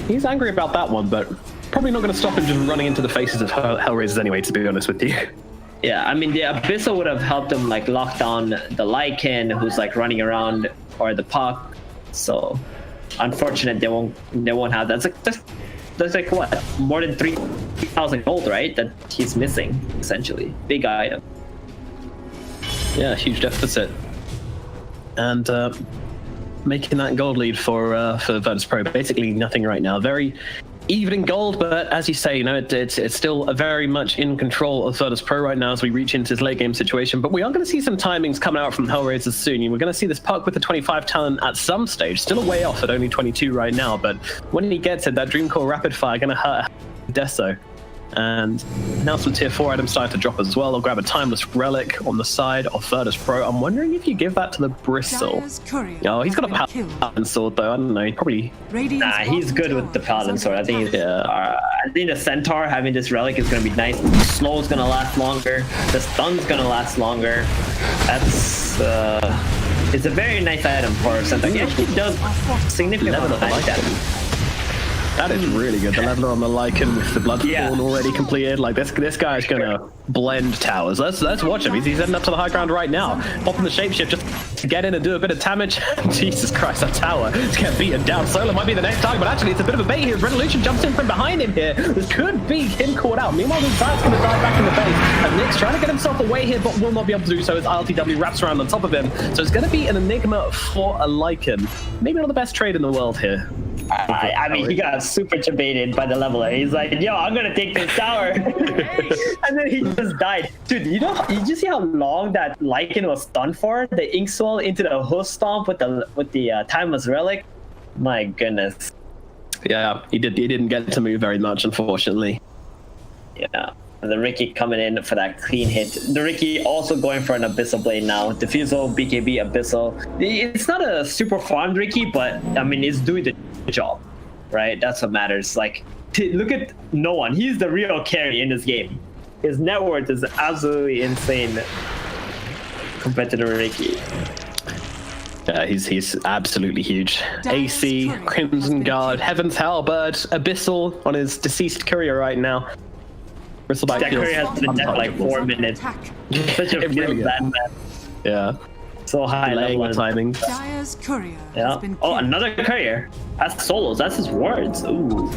he's angry about that one, but probably not going to stop him just running into the faces of HellRaisers anyway, to be honest with you. Yeah, I mean, the Abyssal would have helped him like lock down the Lycan who's like running around, or the puck. So unfortunate they won't have that. That's like what, more than 3,000 gold, right? That he's missing essentially. Big item. Yeah, huge deficit. And making that gold lead for Virtus Pro, basically nothing right now. Very even in gold, but as you say, you know, it's still very much in control of Virtus Pro right now as we reach into this late game situation. But we are going to see some timings coming out from HellRaisers soon. We're going to see this puck with the 25 talent at some stage, still a way off at only 22 right now. But when he gets it, that Dreamcore Rapid Fire going to hurt Deso. And now some tier 4 items starting to drop as well. I'll grab a Timeless Relic on the side of Virtus Pro. I'm wondering if you give that to the Bristle. Oh, he's got a Paladin Sword though. I don't know. He probably. Nah, he's good with the Paladin Sword. I think I think the Centaur having this relic is gonna be nice. The slow's gonna last longer. The stun's gonna last longer. That's it's a very nice item for Centaur. He actually does significant amount of damage. That is really good. The leveler on the Lycan with the Bloodthorn already completed. Like this guy's gonna blend towers. Let's watch him. He's heading up to the high ground right now, popping the shapeshift just to get in and do a bit of damage. Jesus Christ, that tower is getting beaten down. Solo might be the next target, but actually it's a bit of a bait here. Revolution jumps in from behind him here. This could be him caught out. Meanwhile, the Zayat's gonna dive back in the base, and Nick's trying to get himself away here, but will not be able to do so as ILTW wraps around on top of him. So it's gonna be an enigma for a Lycan. Maybe not the best trade in the world here. I mean, he got super debated by the leveler. He's like, yo, I'm gonna take this tower. And then he just died. Dude, you just see how long that Lycan was stunned for? The Ink Swell into the Hoof Stomp with the Timeless Relic? My goodness. Yeah, he didn't get to move very much, unfortunately. Yeah. And the Ricky coming in for that clean hit. The Ricky also going for an Abyssal Blade now. Diffusal, BKB, Abyssal. It's not a super farmed Ricky, but I mean, it's doing the job, right? That's what matters. Like, look at no one. He's the real carry in this game. His net worth is absolutely insane compared to the Ricky. Yeah, he's absolutely huge. AC, Crimson Guard, Heaven's Halberd, Abyssal on his deceased courier right now. That courier has been dead for like 4 minutes. Such a really bad map. Yeah. So high level timing. Yeah. Oh, another courier. That's solos. That's his wards. Ooh.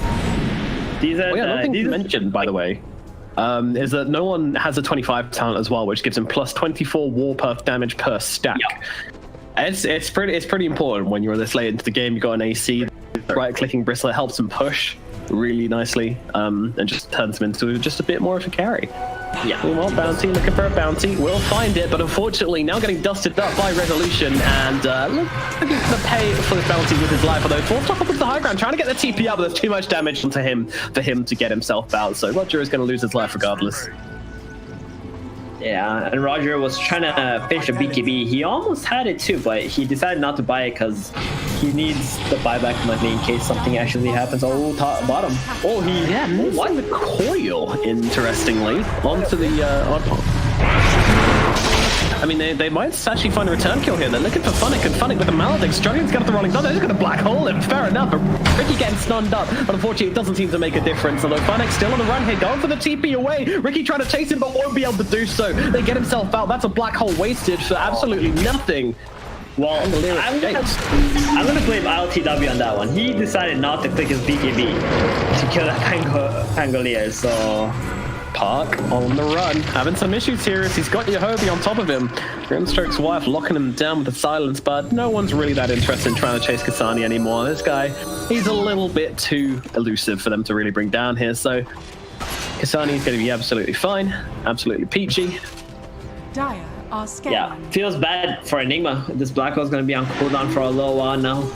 These are. Another thing to mention, by the way, is that no one has a 25 talent as well, which gives him plus 24 war perf damage per stack. Yep. It's pretty important when you're this late into the game. You got an AC. Right-clicking Bristler helps him push really nicely, and just turns him into just a bit more of a carry. Yeah. Meanwhile, Bounty looking for a bounty. Will find it, but unfortunately now getting dusted up by Resolution, and looking to pay for this bounty with his life. Although forced up into the high ground, trying to get the TP up, but there's too much damage onto him for him to get himself out. So Roger is going to lose his life regardless. Yeah, and Roger was trying to finish the BKB. He almost had it too, but he decided not to buy it because he needs the buyback money in case something actually happens. Oh, top, bottom. Oh, he won the coil, interestingly, onto the I mean, they might actually find a return kill here. They're looking for Funnick, and Funnick with the Maledicts struggling to get up the Rolling Thunder. They're just going to black hole him. Fair enough, but Ricky getting stunned up. But unfortunately, it doesn't seem to make a difference. Although Funnick's still on the run here, going for the TP away. Ricky trying to chase him, but won't be able to do so. They get himself out. That's a black hole wasted for absolutely nothing. Well, I'm gonna blame ILTW on that one. He decided not to click his BKB to kill that Pangolier, so Park on the run, having some issues here as he's got Yahobi on top of him. Grimstroke's wife locking him down with the silence, but no one's really that interested in trying to chase Kasani anymore. This guy, he's a little bit too elusive for them to really bring down here, so Kasani's going to be absolutely fine, absolutely peachy. Dire are scaling. Yeah, feels bad for Enigma. This Black Hole's going to be on cooldown for a little while now.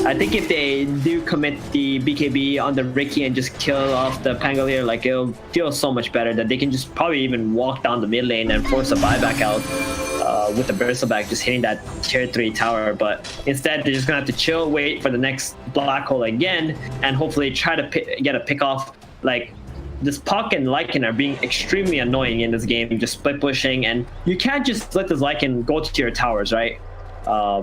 I think if they do commit the BKB on the Riki and just kill off the Pangolier, like it'll feel so much better that they can just probably even walk down the mid lane and force a buyback out with the Bristleback just hitting that tier 3 tower. But instead, they're just gonna have to chill, wait for the next Black Hole again, and hopefully try to get a pick off. Like this Puck and Lycan are being extremely annoying in this game, just split pushing, and you can't just let this Lycan go to your towers, right?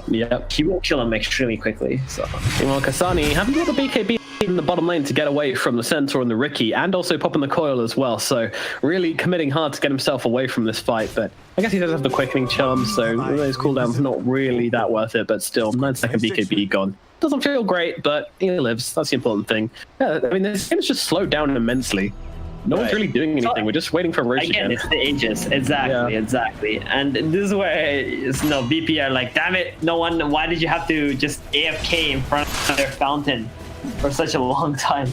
Yep. He will kill him extremely quickly. So Meanwhile, Kasani having got the BKB in the bottom lane to get away from the Centaur and the Riki, and also popping the coil as well, so really committing hard to get himself away from this fight. But I guess he does have the quickening charm, so those cooldowns not really that worth it, but still 9-second BKB gone. Doesn't feel great, but he lives. That's the important thing. Yeah, I mean, this game's just slowed down immensely. No one's really doing anything. We're just waiting for Roche again. It's the Aegis. Exactly. And this is where BP are like, damn it, no one. Why did you have to just AFK in front of their fountain for such a long time?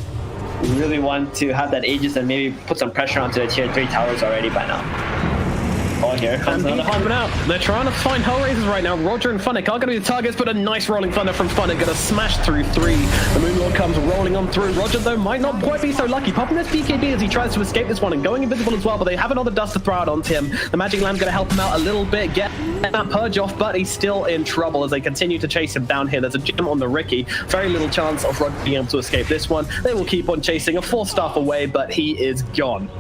We really want to have that Aegis and maybe put some pressure onto the tier 3 towers already by now. Oh, here comes another coming out. They're trying to find HellRaisers right now. Roger and Funnick are going to be the targets, but a nice rolling thunder from Funnick. Going to smash through 3. The Moonlord comes rolling on through. Roger, though, might not quite be so lucky. Popping this BKB as he tries to escape this one and going invisible as well, but they have another dust to throw out onto him. The Magic Land's going to help him out a little bit, get that purge off, but he's still in trouble as they continue to chase him down here. There's a gem on the Riki. Very little chance of Roger being able to escape this one. They will keep on chasing a 4-staff away, but he is gone.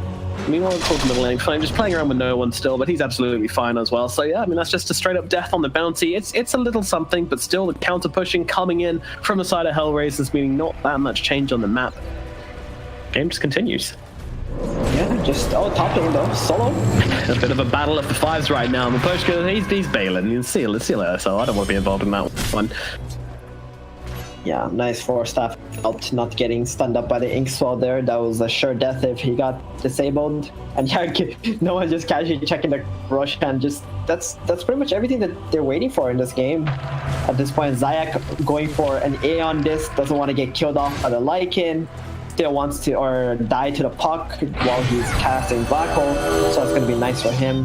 Meanwhile, towards the middle lane, fine, just playing around with no one still, but he's absolutely fine as well. So yeah, I mean, that's just a straight up death on the bounty. It's a little something, but still the counter pushing coming in from the side of HellRaisers, meaning not that much change on the map. Game just continues. Yeah, just top lane though, solo. A bit of a battle of the fives right now. And Pushka, he's bailing. You see you later, so I don't want to be involved in that one. Yeah, nice 4-staff out, not getting stunned up by the ink swell there. That was a sure death if he got disabled. And yeah, no one just casually checking the rush, and just that's pretty much everything that they're waiting for in this game. At this point, Zayak going for an A on this, doesn't want to get killed off by the Lycan, still wants to die to the Puck while he's casting Black Hole, so it's gonna be nice for him.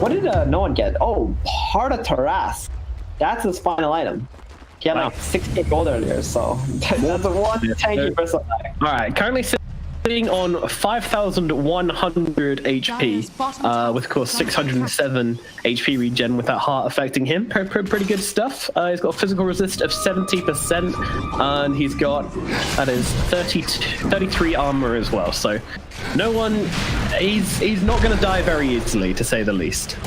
What did no one get? Oh, Heart of Taras. That's his final item. He had like 60 gold earlier, so that's a one tanky Bristleback. All right, currently sitting on 5,100 HP, with of course 607 HP regen with that heart affecting him. Pretty good stuff. He's got a physical resist of 70%, and he's got, that is 33 armor as well. So no one, he's not going to die very easily, to say the least.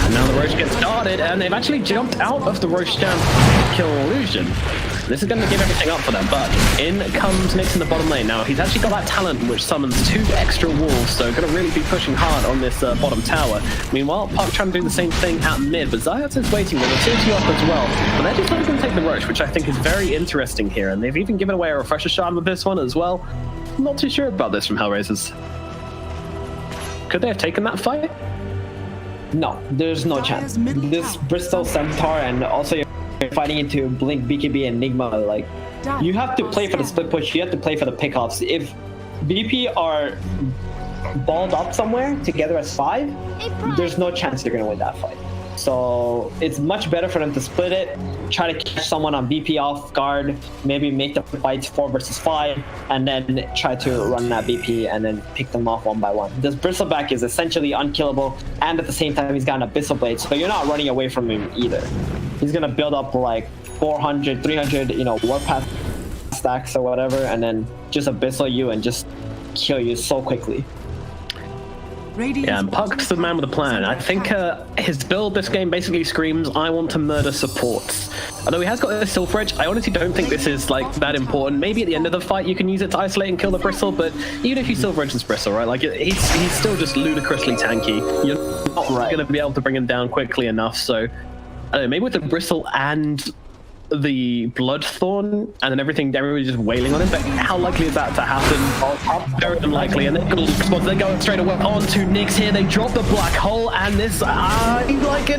And now the Roche gets started, and they've actually jumped out of the Roche jam kill illusion. This is going to give everything up for them, but in comes Nyx in the bottom lane. Now, he's actually got that talent which summons 2 extra wolves, so going to really be pushing hard on this bottom tower. Meanwhile, Puck trying to do the same thing at mid, but Zayat is waiting with a 2 off as well. But they're just not going to take the Roche, which I think is very interesting here, and they've even given away a refresher shard with this one as well. I'm not too sure about this from HellRaisers. Could they have taken that fight? No, there's no chance. This Bristol Centaur, and also you're fighting into Blink, BKB, and Enigma, like, you have to play for the split push, you have to play for the pickoffs. If BP are balled up somewhere together as 5, there's no chance you're going to win that fight. So it's much better for them to split it, try to catch someone on BP off guard, maybe make the fights 4 versus 5, and then try to run that BP and then pick them off one by one. This Bristleback is essentially unkillable, and at the same time he's got an Abyssal Blade, so you're not running away from him either. He's gonna build up like 400, 300, Warpath stacks or whatever, and then just Abyssal you and just kill you so quickly. Yeah, and Puck's the man with a plan. I think his build this game basically screams, I want to murder supports. Although he has got this Silver Edge, I honestly don't think this is like that important. Maybe at the end of the fight you can use it to isolate and kill the Bristle, but even if you Silver Edge this Bristle, right, like he's still just ludicrously tanky. You're not going to be able to bring him down quickly enough, so I don't know, maybe with the Bristle and the Bloodthorn and then everybody just wailing on him. But how likely is that to happen? Very unlikely. And they're going straight away on to Nyx here. They drop the black hole, and this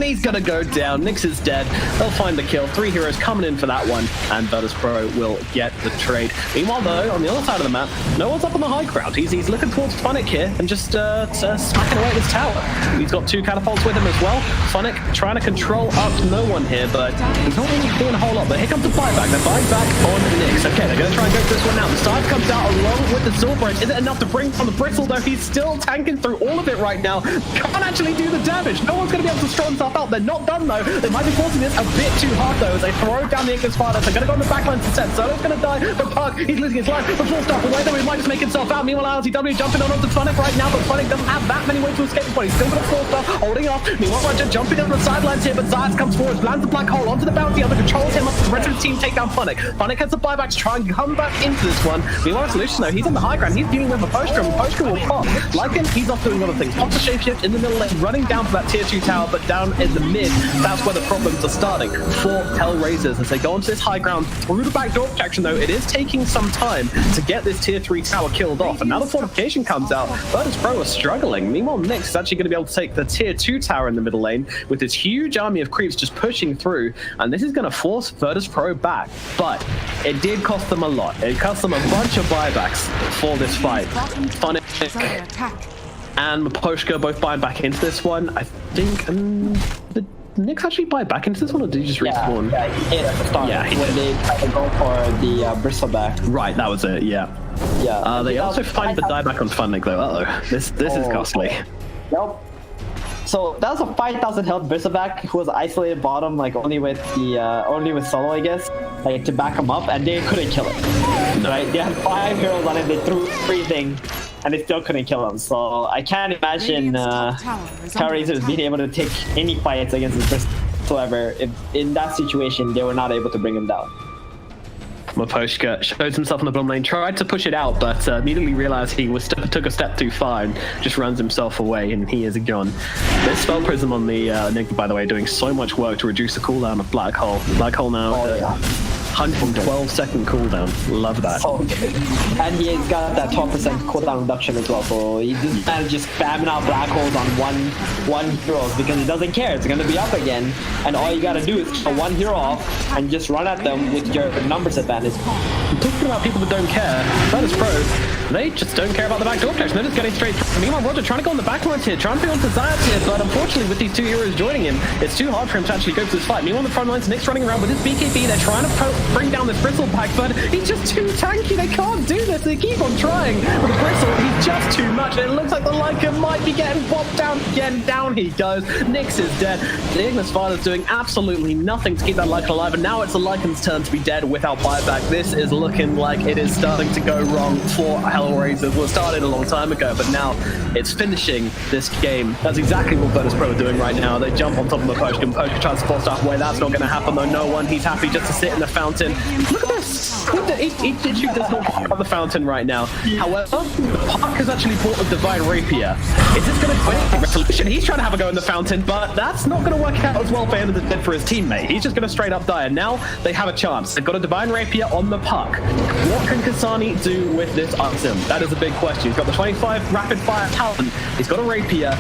he's gonna go down. Nyx is dead. They'll find the kill. 3 heroes coming in for that one, and Pro will get the trade. Meanwhile, though, on the other side of the map, no one's up on the high ground. He's looking towards Funnick here and just smacking away at this tower. He's got 2 catapults with him as well. Funnick trying to control up no one here, but he's not really doing a whole lot. But here comes the buyback. They're buying back on Nyx. Okay, they're going to try and go for this one now. The side comes out along with the silver. Is it enough to bring on the bristle, though? He's still tanking through all of it right now. Can't actually do the damage. No one's going to be able to straw himself out. They're not done, though. They might be forcing this a bit too hard, though, as they throw down the Ignis Fire. They're going to go on the backline to set. Solo's going to die, but Pug, he's losing his life. The 4-star away, though, he might just make himself out. Meanwhile, LTW jumping on onto Funnick right now, but Funnick doesn't have that many ways to escape, but he's still got a 4-star holding off. Meanwhile, Roger jumping on the sidelines here, but Zayas comes forward, lands the black hole onto the bounty, other controls him up. The rest of the team take down Funnick. Funnick has the buyback to try and come back into this one. Meanwhile, Solution, though, he's on the high ground. He's dealing with a Pushka, and Pushka will pop. Like him, he's off doing other things. Pops a shapeshift in the middle lane, running down for that tier 2 tower, but down in the mid, that's where the problems are starting for HellRaisers as they go onto this high ground through the back door protection, though. It is taking some time to get this tier 3 tower killed off, and now the fortification comes out. Pro are struggling. Meanwhile, Nyx is actually going to be able to take the tier 2 tower in the middle lane with this huge army of creeps just pushing through, and this is going to force Pro back. But it did cost them a lot. It cost them a bunch of buybacks for this fight. Funnick and Pushka both buying back into this one. I think did Nyx actually buy back into this one, or did he just respawn? Yeah, he hit at the start when they tried to go for the bristleback. Right, that was it, yeah. Yeah. They also find the dieback on Funnick, though. Uh-oh. This is costly. Nope. So that was a 5,000 health bristleback who was isolated bottom, like only with Solo, I guess, like to back him up, and they couldn't kill it. No. Right? They had 5 heroes on it. They threw everything, and they still couldn't kill him. So I can't imagine HellRaisers being able to take any fights against this whatsoever. If in that situation they were not able to bring him down. Pushka shows himself in the bottom lane, tried to push it out, but immediately realized he took a step too far and just runs himself away, and he is gone. This Spell Prism on the Enigma, by the way, doing so much work to reduce the cooldown of Black Hole. Black Hole now 112-second cooldown. Love that. Oh, and he's got that 12% cooldown reduction as well, so he's just spamming out black holes on one hero because he doesn't care. It's gonna be up again, and all you gotta do is kill one hero off and just run at them with your numbers advantage. I'm talking about people that don't care. Pro, they just don't care about the backdoor protection. They're just getting straight through. Meanwhile, Roger trying to go on the backlines here, trying to be on to Zayas here, but unfortunately with these 2 heroes joining him, it's too hard for him to actually go for this fight. Meanwhile, on the front lines, Nyx running around with his BKB. They're trying to bring down this bristleback, but he's just too tanky. They can't do this. They keep on trying. With the bristle, he's just too much. And it looks like the Lycan might be getting popped down again. Down he goes. Nyx is dead. The Ignis Father's doing absolutely nothing to keep that Lycan alive, and now it's the Lycan's turn to be dead without buyback. This is looking like it is starting to go wrong for HellRaisers. Well, it started a long time ago, but now it's finishing this game. That's exactly what Pro are doing right now. They jump on top of the Pushka, and Pushka tries to force stuff away. That's not going to happen, though. No one. He's happy just to sit in the fountain. Look at this! He does not care about the fountain right now. However, Park has actually bought a Divine Rapier. Is this going to win Resolution? He's trying to have a go in the fountain, but that's not going to work out as well for him as it did for his teammate. He's just going to straight up die, and now they have a chance. They've got a Divine Rapier on the Puck. What can Kasani do with this item? That is a big question. He's got the 25 rapid fire talent. He's got a Rapier.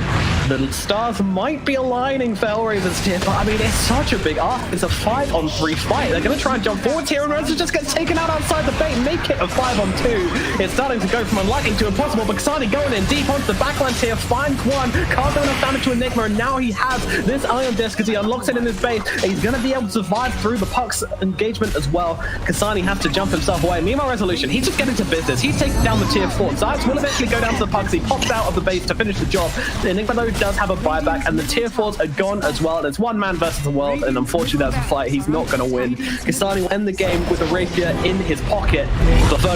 The stars might be aligning for HellRaisers here, but I mean, it's such a big arc. It's a 5-on-3 fight. They're going to try and jump forward here, and Reza just gets taken out outside the bait, make it a 5-on-2. It's starting to go from unlikely to impossible, but Kasani going in deep onto the backline here, finds one, can't do enough damage to Enigma, and now he has this Iron Disc as he unlocks it in his base, and he's going to be able to survive through the Puck's engagement as well. Kasani has to jump himself away. Meanwhile, Resolution, he's just getting to business. He's taking down the tier 4. Zayas will eventually go down to the Pucks. He pops out of the base to finish the job. Enigma, though, does have a buyback, and the tier 4s are gone as well. And it's one man versus the world, and unfortunately, that's a fight he's not going to win. Kasani will end the game with a Rapier in his pocket. The Pro